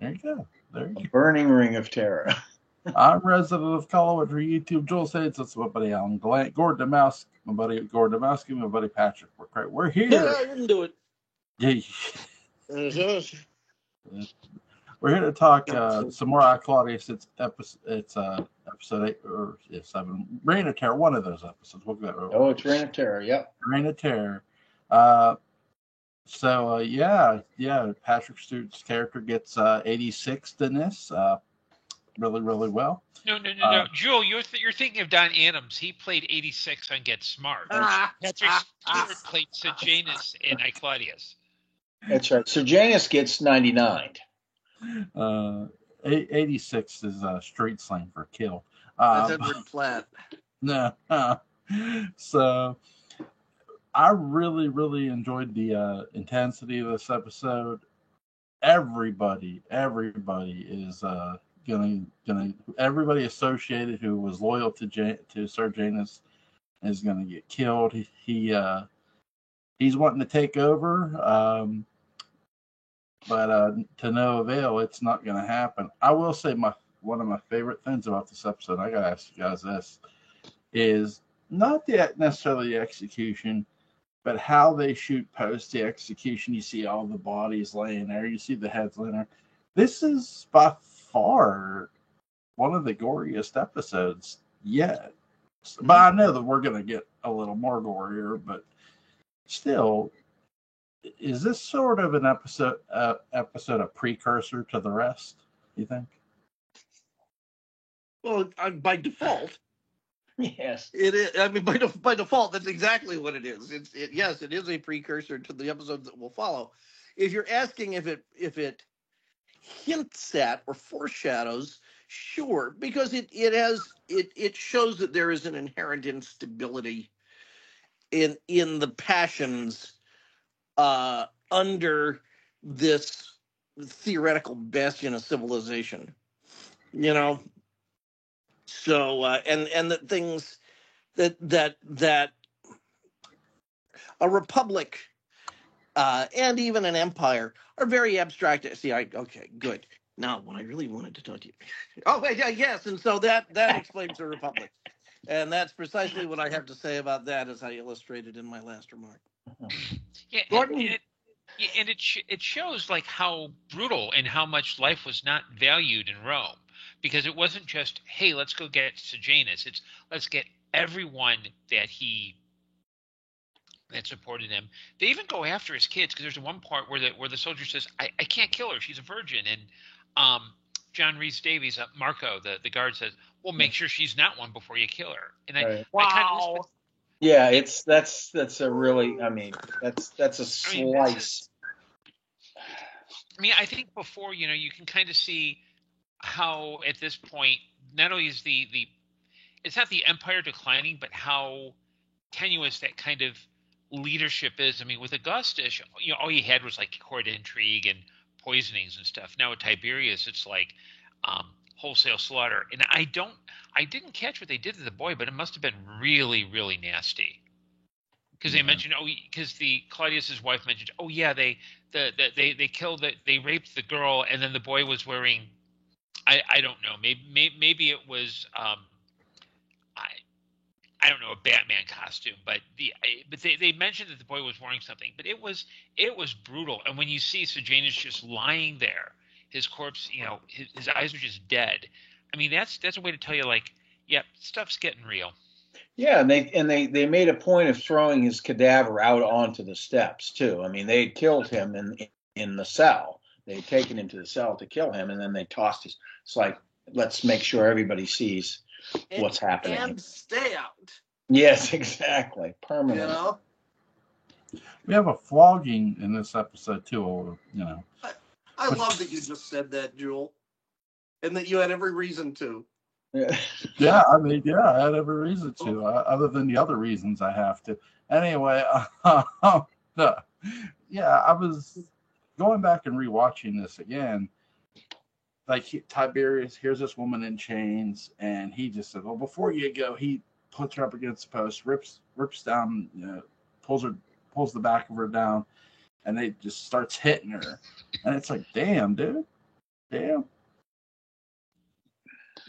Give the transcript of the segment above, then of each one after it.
There you go. There you A go. burning ring of terror. I'm resident of Colorado for YouTube. Joel Saints. That's my buddy Alan Glant. Gordon Demowski, my buddy Gordon Demowski, my buddy Patrick. We're here. Yeah, I didn't do it. Yeah. Uh-huh. We're here to talk some more iClaudius. It's episode 8 or 7. Reign of Terror. One of those episodes. We'll get Oh, it's Reign of Terror. Yep. Reign of Terror. Yeah. Patrick Stewart's character gets 86th in this. Really well. No. Jewel, you're thinking of Don Adams. He played 86 on Get Smart. Patrick Stewart played Sejanus in iClaudius. That's right. Sejanus gets 99. 86 is street slang for kill. That's Edward Platt. No. So I really enjoyed the intensity of this episode. Everybody is everybody associated who was loyal to Sir Janus is gonna get killed. He's wanting to take over, but to no avail. It's not gonna happen. I will say one of my favorite things about this episode, I gotta ask you guys this, is not necessarily the execution, but how they shoot post the execution. You see all the bodies laying there. You see the heads laying there. This is by far one of the goriest episodes yet. But I know that we're going to get a little more gorier, but still, is this sort of an episode a precursor to the rest, you think? Well, by default. Yes, it is. I mean, by default, that's exactly what it is. Yes, it is a precursor to the episodes that will follow. If you're asking if it hints at or foreshadows, sure, because it shows that there is an inherent instability in the passions under this theoretical bastion of civilization, you know. So and that things that a republic and even an empire are very abstract. See, okay, good. Now, what I really wanted to talk to you. Oh, wait, yeah, yes, and so that explains the republic, and that's precisely what I have to say about that, as I illustrated in my last remark. Yeah, Gordon. And it shows like how brutal and how much life was not valued in Rome, because it wasn't just, hey, let's go get Sejanus. It's let's get everyone that supported him. They even go after his kids, because there's one part where the soldier says, I can't kill her, she's a virgin, and John Rhys Davies, Marco, the guard, says, well, make sure she's not one before you kill her. And right. Wow. Yeah, that's a really, I mean, that's a slice. I think before, you can kind of see how at this point, not only is it's not the empire declining, but how tenuous that kind of leadership is. I mean, with Augustus, all he had was like court intrigue and poisonings and stuff. Now with Tiberius, it's like wholesale slaughter. And I didn't catch what they did to the boy, but it must have been really, really nasty. Because they mentioned, because Claudius's wife mentioned, they killed they raped the girl, and then the boy was wearing, I don't know, maybe it was I don't know, a Batman costume, but they mentioned that the boy was wearing something, but it was brutal. And when you see Sejanus just lying there, his corpse, his eyes are just dead. I mean, that's a way to tell you, like, yeah, stuff's getting real. Yeah, and they made a point of throwing his cadaver out onto the steps too. I mean, they had killed him in the cell. They had taken him to the cell to kill him, and then they tossed his. It's like, let's make sure everybody sees what's happening. And stay out. Yes, exactly. Permanent. We have a flogging in this episode too. I love that you just said that, Jewel, and that you had every reason to. Yeah, I mean, I had every reason to, other than the other reasons I have to. Anyway, I was going back and rewatching this again. Like, Tiberius, here's this woman in chains, and he just said, well, before you go, he puts her up against the post, rips down, pulls the back of her down, and they just starts hitting her. And it's like, damn, dude. Damn.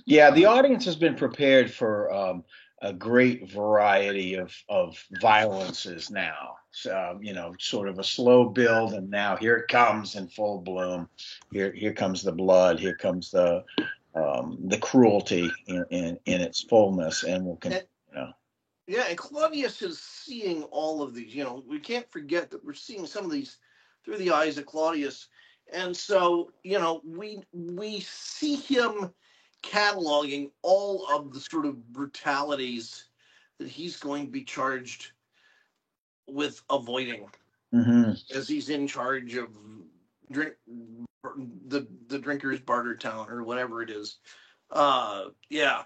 Yeah, the audience has been prepared for a great variety of violences now. So, sort of a slow build, and now here it comes in full bloom. Here comes the blood. Here comes the cruelty in its fullness, and Yeah, and Claudius is seeing all of these. We can't forget that we're seeing some of these through the eyes of Claudius, and so we see him cataloging all of the sort of brutalities that he's going to be charged with avoiding as he's in charge of the Drinkers Barter Town or whatever it is. Yeah.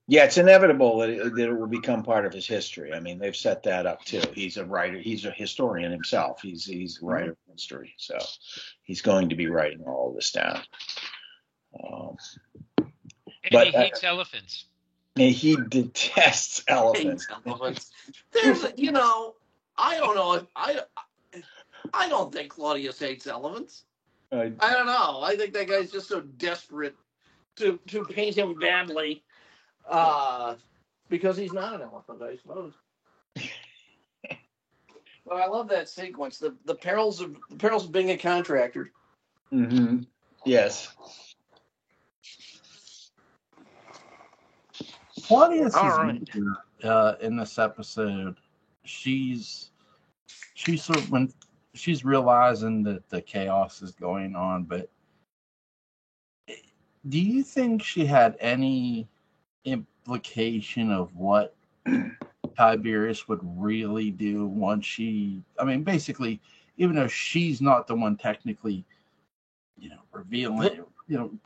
Yeah, it's inevitable that it will become part of his history. I mean, they've set that up too. He's a writer. He's a historian himself. He's a writer of history, so he's going to be writing all this down. But he hates elephants. He detests elephants. There's, I don't know. I don't think Claudius hates elephants. I don't know. I think that guy's just so desperate to paint him badly. Because he's not an elephant, I suppose. But I love that sequence. The perils of being a contractor. Mm-hmm. Yes. Claudius in this episode, she's sort of when she's realizing that the chaos is going on, but do you think she had any implication of what Tiberius would really do once basically, even though she's not the one technically, revealing,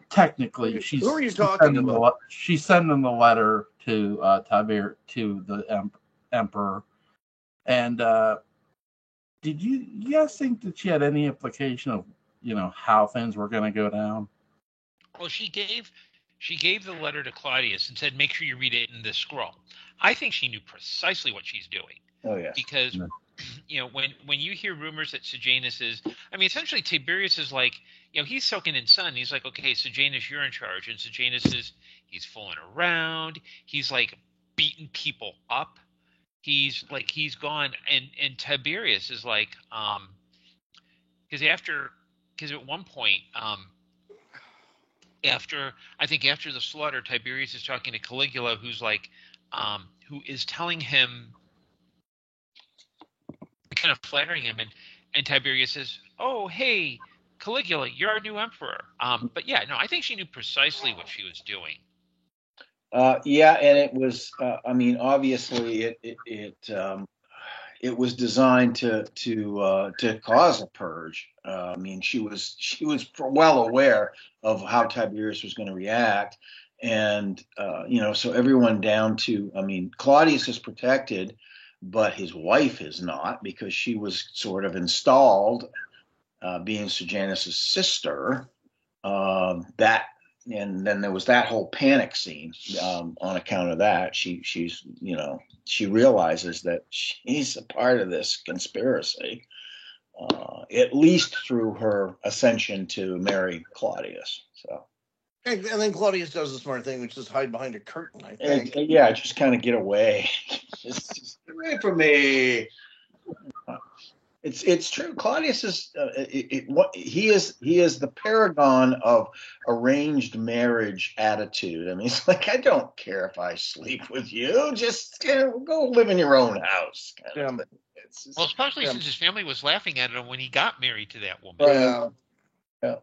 technically she's. Who are you talking about? She's sending the letter to the emperor, and did you guys think that she had any implication of how things were going to go down? Well, she gave the letter to Claudius and said, make sure you read it in this scroll. I think she knew precisely what she's doing. Oh, yes. Because, when you hear rumors that Sejanus is, essentially Tiberius is like, he's soaking in sun. He's like, okay, Sejanus, you're in charge. And Sejanus he's fooling around. He's like beating people up. He's gone. And Tiberius is like, because at one point, after the slaughter, Tiberius is talking to Caligula, who's like, who is telling him, kind of flattering him, and Tiberius says, "Oh, hey, Caligula, you're our new emperor." But yeah, no, I think she knew precisely what she was doing. Yeah, and it was, obviously it was designed to cause a purge. She was well aware of how Tiberius was going to react, and so everyone down to, Claudius is protected, but his wife is not, because she was sort of installed, being Sejanus's sister. And then there was that whole panic scene on account of that. She realizes that she's a part of this conspiracy, at least through her ascension to marry Claudius. So, and then Claudius does the smart thing, which is hide behind a curtain, I think. Just kind of get away. just get away from me. It's true. Claudius is he is the paragon of arranged marriage attitude. It's like, I don't care if I sleep with you. Just go live in your own house. Especially since his family was laughing at him when he got married to that woman. Yeah.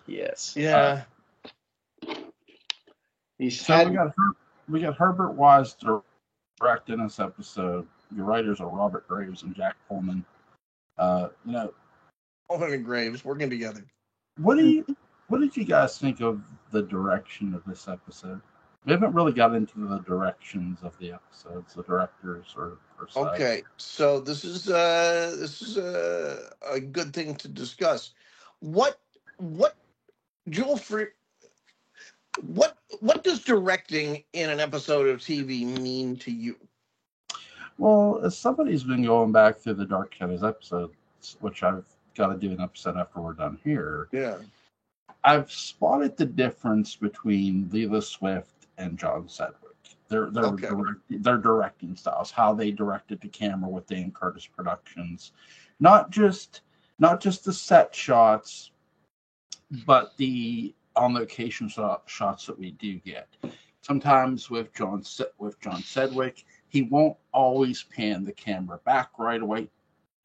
Yes. Yeah. We got Herbert Wise directing this episode. Your writers are Robert Graves and Jack Pullman. Pullman and Graves working together. What did you guys think of the direction of this episode? We haven't really got into the directions of the episodes, the directors or side. Okay, so this is a good thing to discuss. What Joel Free? What does directing in an episode of TV mean to you? Well, as somebody who's been going back through the Dark Shadows episodes, which I've got to do an episode after we're done here. Yeah. I've spotted the difference between Leela Swift and John Sedgwick. Their directing styles, how they directed the camera with Dan Curtis Productions, not just the set shots, but the on location shots that we do get. Sometimes with John Sedgwick, he won't always pan the camera back right away,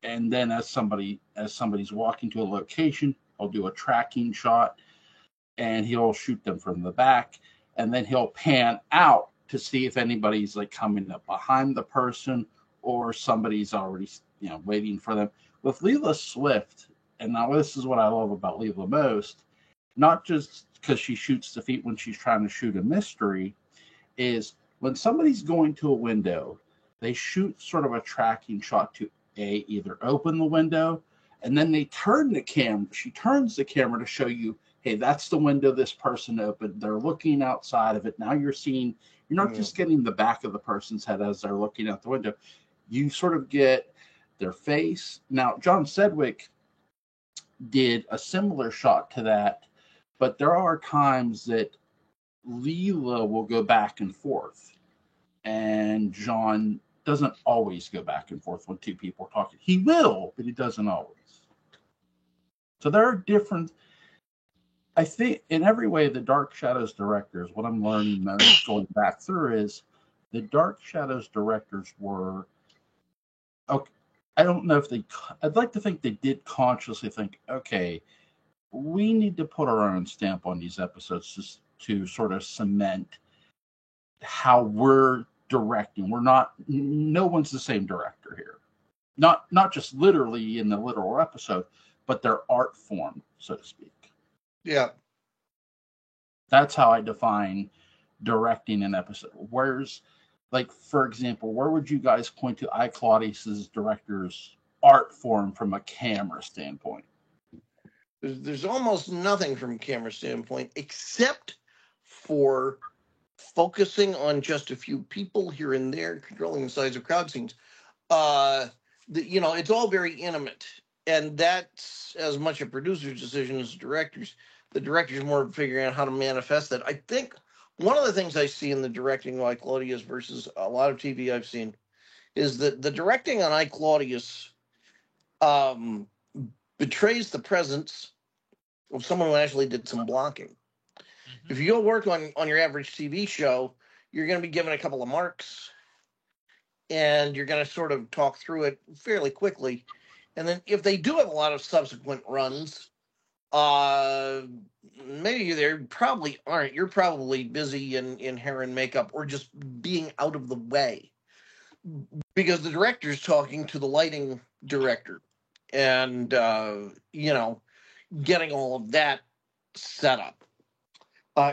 and then as somebody's walking to a location, he'll do a tracking shot, and he'll shoot them from the back, and then he'll pan out to see if anybody's like coming up behind the person or somebody's already waiting for them. With Leela Swift, and now this is what I love about Leela most, not just because she shoots the feet when she's trying to shoot a mystery, is when somebody's going to a window, they shoot sort of a tracking shot to either open the window, and then they turn the camera. She turns the camera to show you, hey, that's the window this person opened. They're looking outside of it. Now you're not just getting the back of the person's head as they're looking out the window. You sort of get their face. Now, John Sedgwick did a similar shot to that, but there are times that Leela will go back and forth, and John doesn't always go back and forth when two people are talking. He will, but he doesn't always. So there are different. I think in every way, the Dark Shadows directors, what I'm learning most going back through is the Dark Shadows directors were, okay, I don't know if I'd like to think they did consciously think, okay, we need to put our own stamp on these episodes just to sort of cement how we're directing. No one's the same director here. Not just literally in the literal episode, but their art form, so to speak. Yeah. That's how I define directing an episode. For example, where would you guys point to Claudius's director's art form from a camera standpoint? There's almost nothing from a camera standpoint except for focusing on just a few people here and there, controlling the size of crowd scenes. It's all very intimate, and that's as much a producer's decision as a director's. The director's more figuring out how to manifest that. I think one of the things I see in the directing of I, Claudius versus a lot of TV I've seen is that the directing on I, Claudius betrays the presence of someone who actually did some blocking. Mm-hmm. If you go work on your average TV show, you're going to be given a couple of marks, and you're going to sort of talk through it fairly quickly. And then if they do have a lot of subsequent runs, maybe they probably aren't. You're probably busy in hair and makeup or just being out of the way, because the director's talking to the lighting director and, getting all of that set up.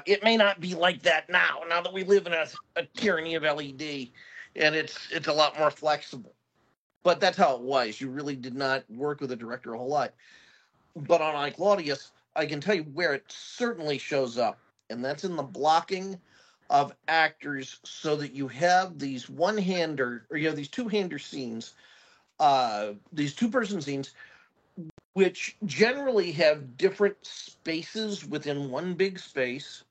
It may not be like that now that we live in a tyranny of LED, and it's a lot more flexible. But that's how it was. You really did not work with a director a whole lot. But on I, Claudius, I can tell you where it certainly shows up, and that's in the blocking of actors, so that you have these these two-hander scenes, these two-person scenes, which generally have different spaces within one big space,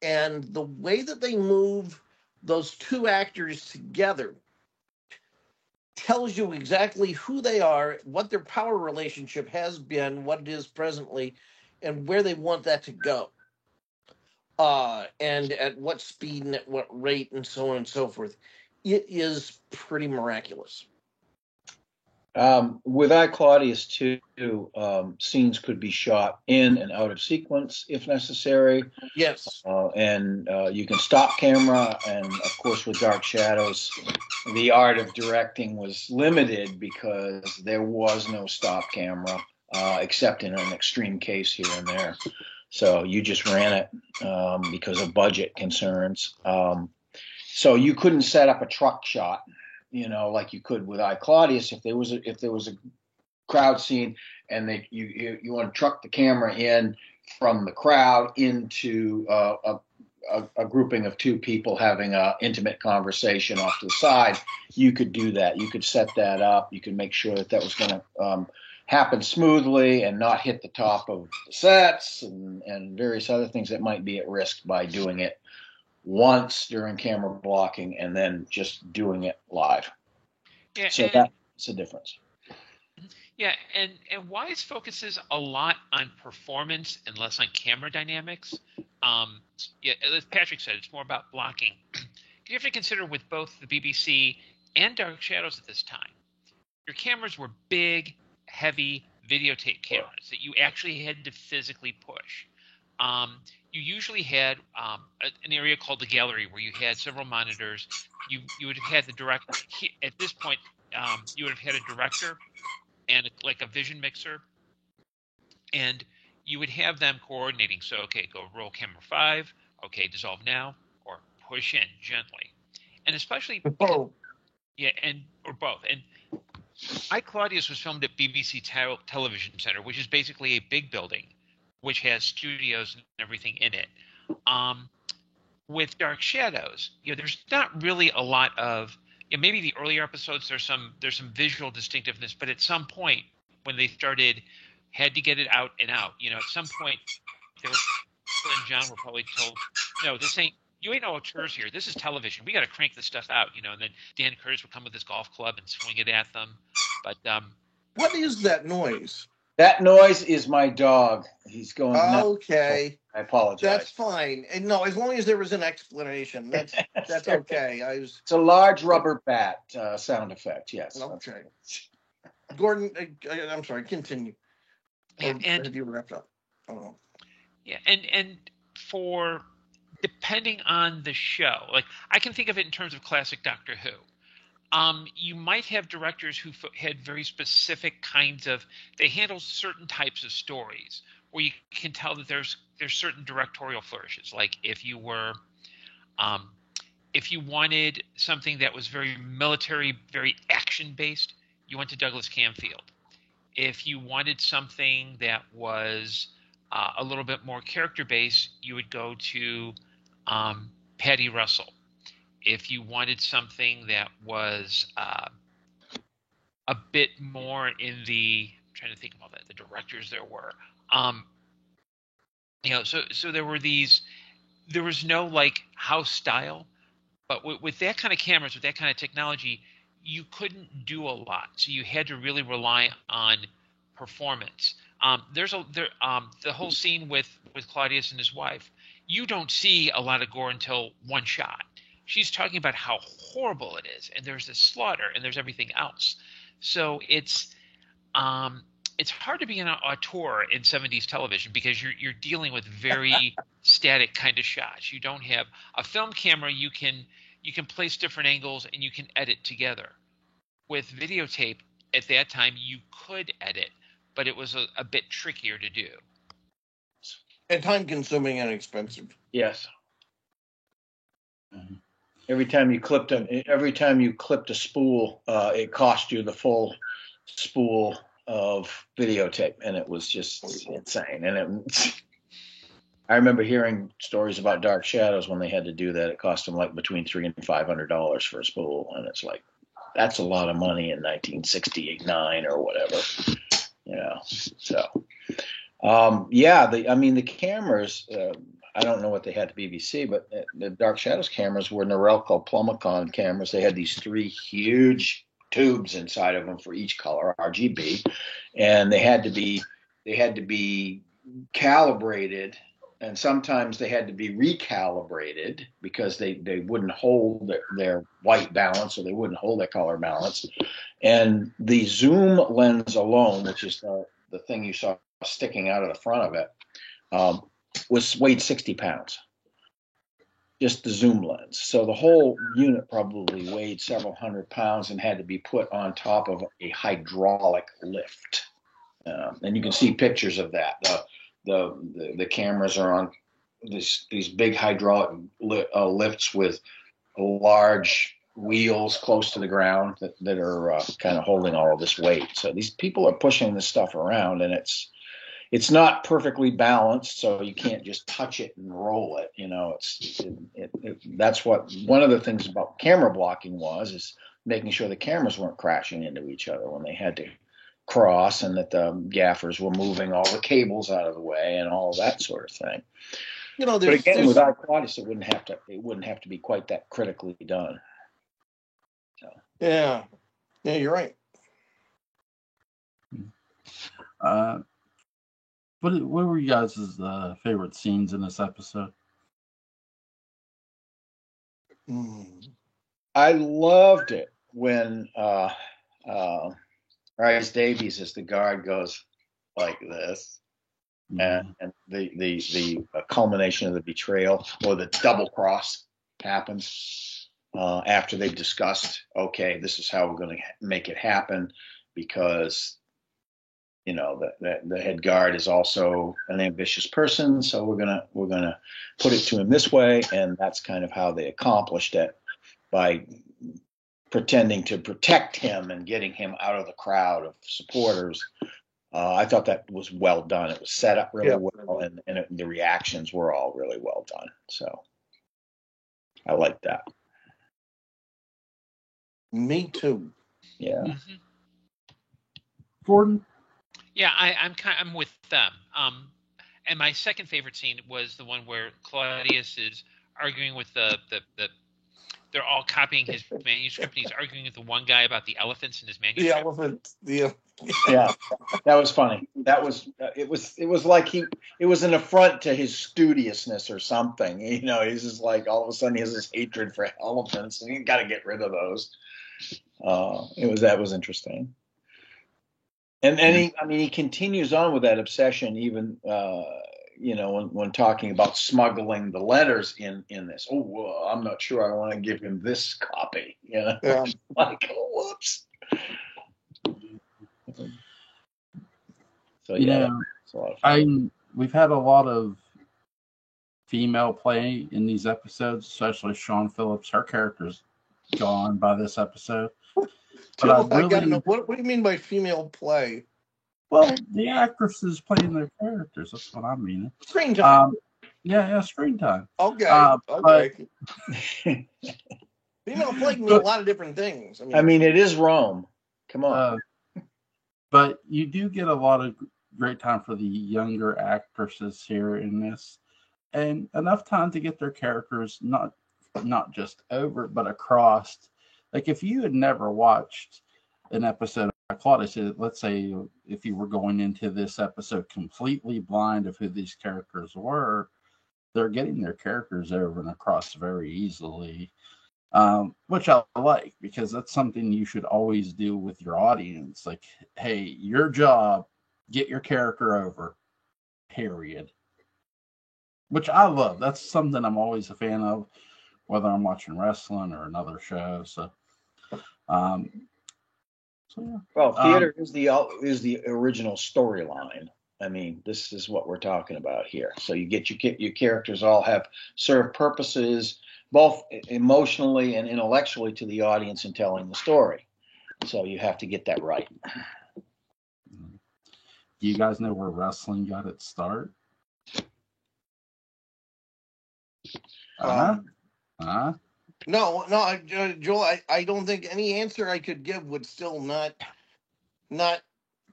and the way that they move those two actors together tells you exactly who they are, what their power relationship has been, what it is presently, and where they want that to go. And at what speed and at what rate and so on and so forth. It is pretty miraculous. With I, Claudius, too, scenes could be shot in and out of sequence if necessary. Yes. And you can stop camera. And, of course, with Dark Shadows, the art of directing was limited because there was no stop camera, except in an extreme case here and there. So you just ran it because of budget concerns. So you couldn't set up a truck shot, like you could with I, Claudius. If there was a crowd scene and you want to truck the camera in from the crowd into a grouping of two people having an intimate conversation off to the side, you could do that. You could set that up. You could make sure that was going to happen smoothly and not hit the top of the sets and various other things that might be at risk by doing it once during camera blocking and then just doing it live. Yeah, So and, that's the difference. yeah, and Wise focuses a lot on performance and less on camera dynamics. Yeah, as Patrick said, it's more about blocking. You have to consider with both the BBC and Dark Shadows at this time, your cameras were big, heavy videotape cameras that you actually had to physically push. You usually had an area called the gallery where you had several monitors. You would have had the direct at this point. You would have had a director and like a vision mixer, and you would have them coordinating. So, okay, go roll camera 5. Okay, dissolve now, or push in gently, and especially because, yeah, and or both. And I, Claudius was filmed at BBC Television Center, which is basically a big building, which has studios and everything in it. With Dark Shadows, there's not really a lot of, maybe the earlier episodes there's some visual distinctiveness, but at some point when they had to get it out and out. At some point, Phil and John were probably told, no, you ain't no auteurs here. This is television. We got to crank this stuff out, and then Dan Curtis would come with his golf club and swing it at them. But what is that noise? That noise is my dog. He's going nuts. Okay. I apologize. That's fine. And no, as long as there was an explanation, that's okay. It's a large rubber bat sound effect. Yes. Okay. Gordon, I'm sorry. Continue. And have you wrapped up? Oh. Yeah, and for depending on the show, like I can think of it in terms of classic Doctor Who. You might have directors who had very specific kinds of. They handle certain types of stories where you can tell that there's certain directorial flourishes. Like if you wanted something that was very military, very action based, you went to Douglas Camfield. If you wanted something that was a little bit more character based, you would go to Paddy Russell. If you wanted something that was a bit more in the, I'm trying to think of all the directors there were, so there was no like house style, but with that kind of cameras, with that kind of technology, you couldn't do a lot. So you had to really rely on performance. The whole scene with Claudius and his wife, you don't see a lot of gore until one shot. She's talking about how horrible it is, and there's this slaughter, and there's everything else. So it's hard to be an auteur in 70s television because you're dealing with very static kind of shots. You don't have a film camera. You can place different angles and you can edit together. With videotape at that time, you could edit, but it was a bit trickier to do. And time-consuming and expensive. Yes. Mm-hmm. Every time you clipped a spool, it cost you the full spool of videotape, and it was just insane. And I remember hearing stories about Dark Shadows when they had to do that. It cost them like between $300 and $500 for a spool, and it's like that's a lot of money in 1969 or whatever. So the cameras. I don't know what they had at BBC, but the Dark Shadows cameras were Norelco Plumicon cameras. They had these 3 huge tubes inside of them for each color, RGB, and they had to be calibrated, and sometimes they had to be recalibrated because they wouldn't hold their white balance, or they wouldn't hold their color balance. And the zoom lens alone, which is the thing you saw sticking out of the front of it, weighed 60 pounds, just the zoom lens. So the whole unit probably weighed several hundred pounds and had to be put on top of a hydraulic lift. And you can see pictures of that. The cameras are on these big hydraulic lifts with large wheels close to the ground that are kind of holding all of this weight. So these people are pushing this stuff around, and it's not perfectly balanced, so you can't just touch it and roll it. That's what one of the things about camera blocking is making sure the cameras weren't crashing into each other when they had to cross, and that the gaffers were moving all the cables out of the way and all that sort of thing. You know, But again, without Claudius, it wouldn't have to be quite that critically done. So. Yeah, you're right. What were you guys' favorite scenes in this episode? I loved it when Rhys Davies, as the guard, goes like this, and the culmination of the betrayal, or the double cross, happens after they've discussed, okay, this is how we're going to make it happen, because the head guard is also an ambitious person, so we're gonna put it to him this way, and that's kind of how they accomplished it, by pretending to protect him and getting him out of the crowd of supporters. I thought that was well done. It was set up really well, and the reactions were all really well done. So I like that. Me too. Yeah. Mm-hmm. Gordon? Yeah, I'm with them. And my second favorite scene was the one where Claudius is arguing with the they're all copying his manuscript, and he's arguing with the one guy about the elephants in his manuscript. The elephant. Yeah, that was funny. That was it was like it was an affront to his studiousness or something. He's just like, all of a sudden he has this hatred for elephants, and you got to get rid of those. That was interesting. And he continues on with that obsession, even when talking about smuggling the letters in this. Oh, well, I'm not sure I want to give him this copy. Yeah. Like, oh, whoops. So yeah, it's a lot of fun. We've had a lot of female play in these episodes, especially Sean Phillips. Her character's gone by this episode. But I gotta know, what do you mean by female play? Well, the actresses playing their characters. That's what I mean. Screen time. Screen time. Okay. Okay. Female play can mean a lot of different things. I mean, it is Rome. Come on. But you do get a lot of great time for the younger actresses here in this, and enough time to get their characters not just over, but across. Like, if you had never watched an episode of Claudius, let's say if you were going into this episode completely blind of who these characters were, they're getting their characters over and across very easily, which I like, because that's something you should always do with your audience. Like, hey, your job, get your character over, period. Which I love. That's something I'm always a fan of, whether I'm watching wrestling or another show. So yeah. Well, theater is the original storyline. I mean, this is what we're talking about here. So you get your characters all serve purposes, both emotionally and intellectually, to the audience in telling the story. So you have to get that right. Do you guys know where wrestling got its start? No, Joel. I don't think any answer I could give would still not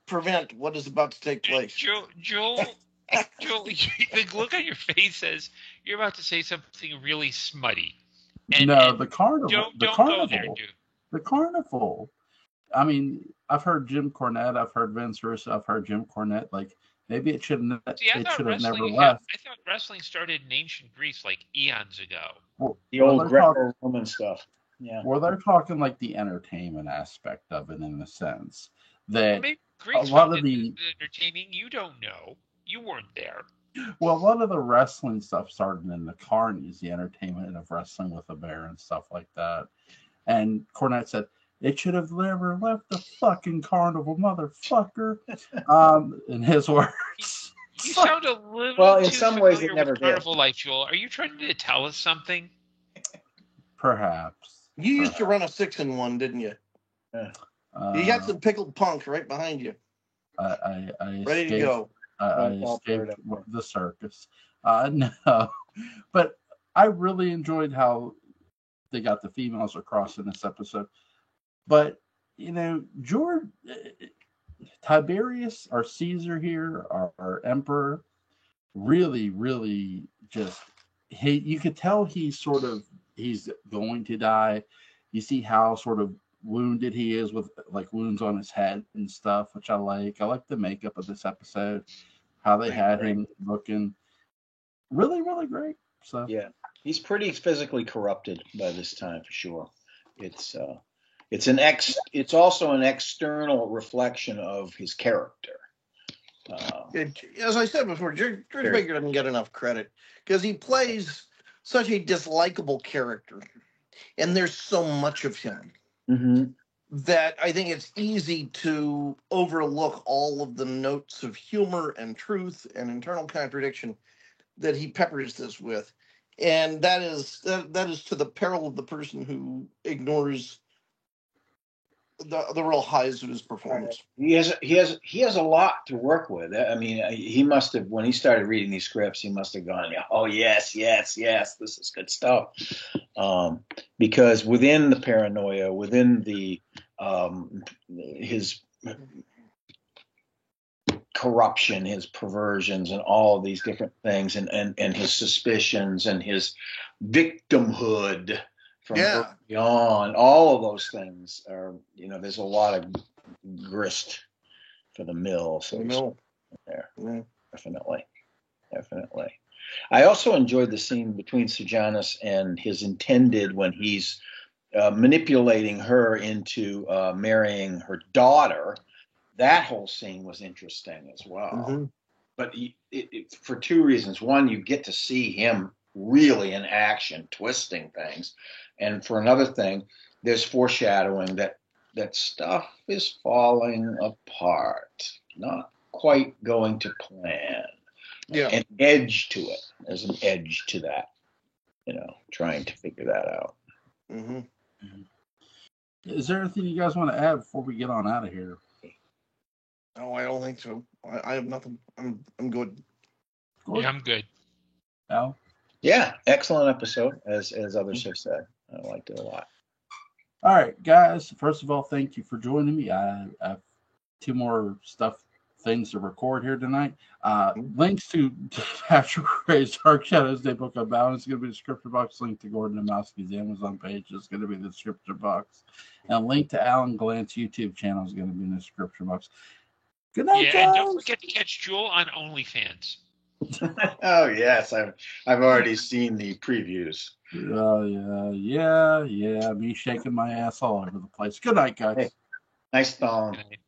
prevent what is about to take place. Joel, the look on your face says you're about to say something really smutty. The carnival. Don't go there, dude. The carnival. I mean, I've heard Jim Cornette. I've heard Vince Russo. I've heard Jim Cornette. Like, maybe it should have never left. I thought wrestling started in ancient Greece like eons ago. The old Greco-Roman stuff. Yeah. Well, they're talking like the entertainment aspect of it, in a sense that maybe Greeks a lot of the entertaining. You don't know. You weren't there. Well, a lot of the wrestling stuff started in the carnies, the entertainment of wrestling with a bear and stuff like that. And Cornette said, "It should have never left the fucking carnival, motherfucker." In his words. You sound a little in some ways it never did. Carnival life, Joel. Are you trying to tell us something? Perhaps. You used to run a 6-in-1, didn't you? You got some pickled punks right behind you. I ready to go. I escaped the circus. No, but I really enjoyed how they got the females across in this episode. But George Tiberius, our Caesar here, our emperor, really, really just you could tell he's going to die. You see how sort of wounded he is with like wounds on his head and stuff, which I like. I like the makeup of this episode, how they had him looking really, really great. So yeah, he's pretty physically corrupted by this time for sure. It's also an external reflection of his character. As I said before, George Baker doesn't get enough credit because he plays such a dislikable character, and there's so much of him that I think it's easy to overlook all of the notes of humor and truth and internal contradiction that he peppers this with, and that is to the peril of the person who ignores the real highs of his performance. He has a lot to work with. I mean, he must have, when he started reading these scripts, he must have gone, oh yes, this is good stuff. Because within the paranoia, within the his corruption, his perversions, and all of these different things, and his suspicions and his victimhood. From early on, all of those things are, there's a lot of grist for the mill. So there, definitely. I also enjoyed the scene between Sejanus and his intended when he's manipulating her into marrying her daughter. That whole scene was interesting as well. But for two reasons. One, you get to see him really in action, twisting things. And for another thing, there's foreshadowing that stuff is falling apart, not quite going to plan. Yeah. An edge to it. There's an edge to that, trying to figure that out. Is there anything you guys want to add before we get on out of here? No, I don't think so. I have nothing. I'm good. Yeah, I'm good. Al? Yeah, excellent episode, as others have said. I liked it a lot. All right, guys. First of all, thank you for joining me. I have two more things to record here tonight. Links to Patrick Gray's Dark Shadows Day Book of Balance is going to be in the description box. Link to Gordon Amowski's Amazon page is going to be in the description box. And a link to Alan Glant's YouTube channel is going to be in the description box. Good night, guys. And don't forget to catch Jewel on OnlyFans. Oh yes, I've already seen the previews. Oh yeah. Me shaking my ass all over the place. Good night, guys. Hey, nice thong. Good night.